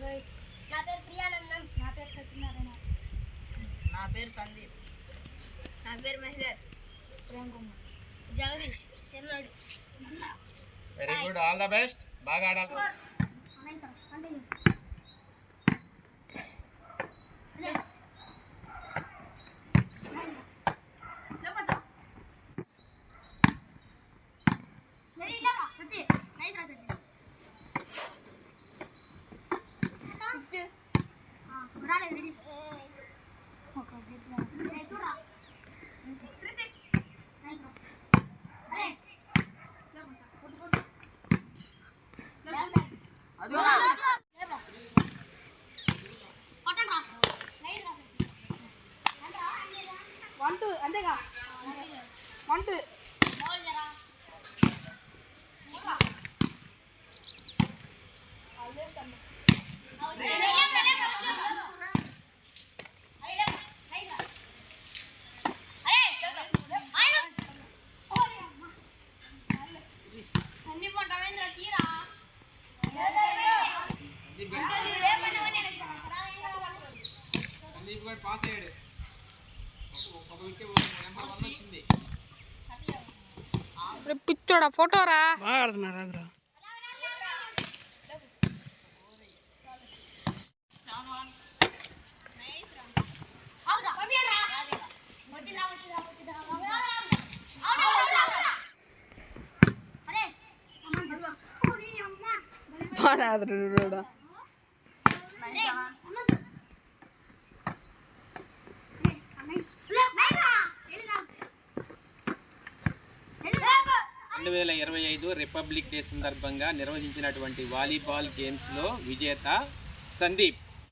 రోహిత్. నా పేరు ప్రియానందం. నా పేరు సత్యనారాయణ. నా పేరు సందీప్. నా పేరు మహేందర్. ప్రేమ్ కుమార్. జగదీష్. చెన్నాడు. Very good, all the best. బాగా ఆడాలి. అంతేగా 1 2 సందీప్ గారు పాస్ అయ్యాడు. ఒక వికెట్ నెంబర్ 1 వచ్చింది. పిచ్చోడా ఫోటో రా. బాగా ఆడుతున్నారు రాగురా. బాగా రెండు 2025 రిపబ్లిక్ డే సందర్భంగా నిర్వహించినటువంటి వాలీబాల్ గేమ్స్లో విజేత సందీప్.